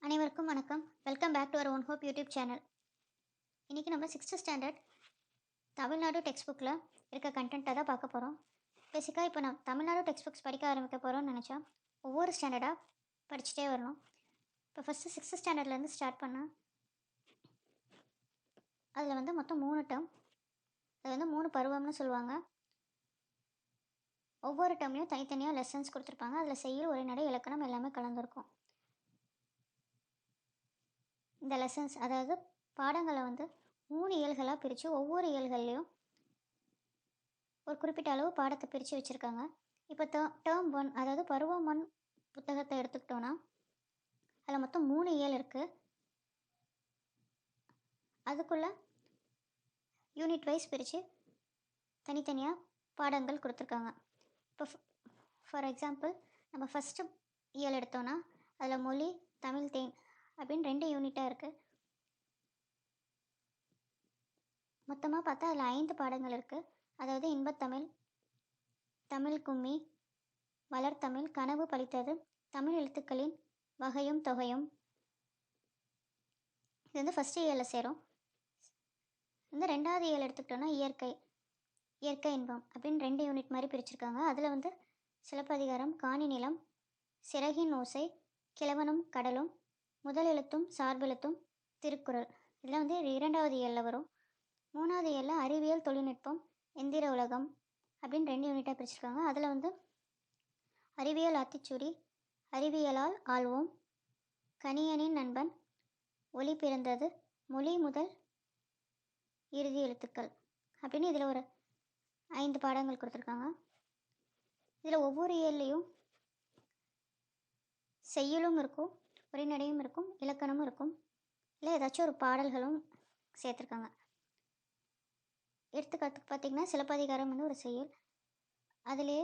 அனைவருக்கும் வணக்கம். Welcome back to our own hope YouTube channel. இன்றைக்கி நம்ம 6th ஸ்டாண்டர்ட் தமிழ்நாடு டெக்ஸ்ட் புக்கில் இருக்க கண்டென்ட்டை தான் பார்க்க போகிறோம். பேசிக்காக இப்போ நான் தமிழ்நாடு டெக்ஸ்ட் புக்ஸ் படிக்க ஆரம்பிக்க போகிறோம்னு நினச்சா ஒவ்வொரு ஸ்டாண்டர்டாக படிச்சுட்டே வரணும். இப்போ ஃபஸ்ட்டு 6th ஸ்டாண்டர்ட்லேருந்து ஸ்டார்ட் பண்ணால் அதில் வந்து மொத்தம் 3 டேர்ம், அது வந்து 3 பருவம்னு சொல்லுவாங்க. ஒவ்வொரு டேர்ம்லையும் தனித்தனியாக லெசன்ஸ் கொடுத்துருப்பாங்க. அதில் செய்யுள், உரைநடை, இலக்கணம் எல்லாமே கலந்துருக்கும். இந்த லெசன்ஸ் அதாவது பாடங்களை வந்து 3 இயல்களாக பிரித்து ஒவ்வொரு இயல்கள்லேயும் ஒரு குறிப்பிட்ட அளவு பாடத்தை பிரித்து வச்சுருக்காங்க. இப்போ டேர்ம் 1 அதாவது பருவம் 1 புத்தகத்தை எடுத்துக்கிட்டோன்னா அதில் மொத்தம் 3 இயல் இருக்குது. அதுக்குள்ளே யூனிட் வைஸ் பிரித்து தனித்தனியாக பாடங்கள் கொடுத்துருக்காங்க. இப்போ ஃபார் எக்ஸாம்பிள் நம்ம ஃபஸ்ட்டு இயல் எடுத்தோன்னா அதில் மொழி, தமிழ், தேன் அப்படின்னு 2 யூனிட்டாக இருக்குது. மொத்தமாக பார்த்தா அதில் 5 பாடங்கள் இருக்குது. அதாவது இன்பத்தமிழ், தமிழ் கும்மி, வளர்த்தமிழ், கனவு பழித்தது, தமிழ் எழுத்துக்களின் வகையும் தொகையும். இது வந்து ஃபஸ்ட்டு இயலில் சேரும். இந்த 2வது இயல் எடுத்துக்கிட்டோன்னா இயற்கை இன்பம் அப்படின்னு 2 யூனிட் மாதிரி பிரிச்சுருக்காங்க. அதில் வந்து சிலப்பதிகாரம், காணி நிலம், சிறகின் ஓசை, கிழவனும் கடலும், முதல் எழுத்தும் சார்பெழுத்தும், திருக்குறள் இதெல்லாம் வந்து 2வது இயலில் வரும். 3வது இயலில் அறிவியல், தொழில்நுட்பம், எந்திர உலகம் அப்படின்னு 2 யூனிட்டாக பிரிச்சுருக்காங்க. அதில் வந்து அறிவியல் ஆத்திச்சூடி, அறிவியலால் ஆள்வோம், கணியனின் நண்பன், ஒளி பிறந்தது, மொழி முதல் இறுதி எழுத்துக்கள் அப்படின்னு இதில் ஒரு 5 பாடங்கள் கொடுத்துருக்காங்க. இதில் ஒவ்வொரு இயல்லையும் செய்யுளும் இருக்கும், உரைநடையும் இருக்கும், இலக்கணமும் இருக்கும், இல்லை ஏதாச்சும் ஒரு பாடல்களும் சேர்த்துருக்காங்க. எடுத்துக்காட்டுக்கு பார்த்திங்கன்னா சிலப்பதிகாரம் வந்து ஒரு செய்யுள், அதிலே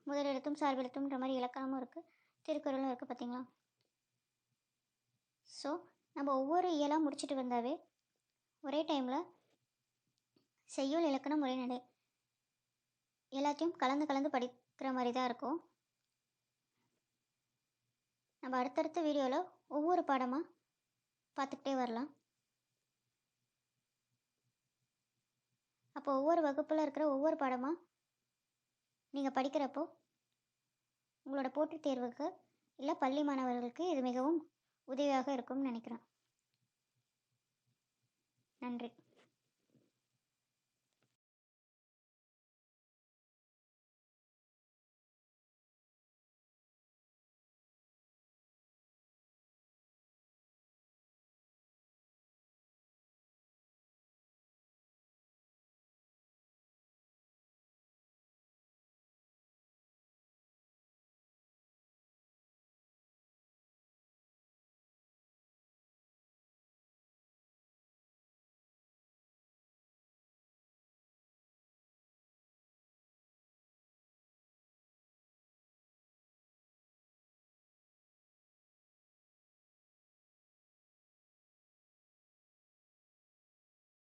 முதல் எழுத்தும் சார்பெழுத்தும்ன்ற மாதிரி இலக்கணமும் இருக்குது, திருக்குறளும் இருக்குது. பார்த்திங்களா? ஸோ நம்ம ஒவ்வொரு இயலாக முடிச்சுட்டு வந்தாவே ஒரே டைமில் செய்யுள், இலக்கணம், உரைநடை எல்லாத்தையும் கலந்து படிக்கிற மாதிரி தான் இருக்கும். நம்ம அடுத்தடுத்த வீடியோவில் ஒவ்வொரு பாடமாக பார்த்துக்கிட்டே வரலாம். அப்போ ஒவ்வொரு வகுப்பில் இருக்கிற ஒவ்வொரு பாடமாக நீங்கள் படிக்கிறப்போ உங்களோட போட்டித் தேர்வுக்கு இல்லை பள்ளி மாணவர்களுக்கு இது மிகவும் உதவியாக இருக்கும்னு நினைக்கிறேன். நன்றி.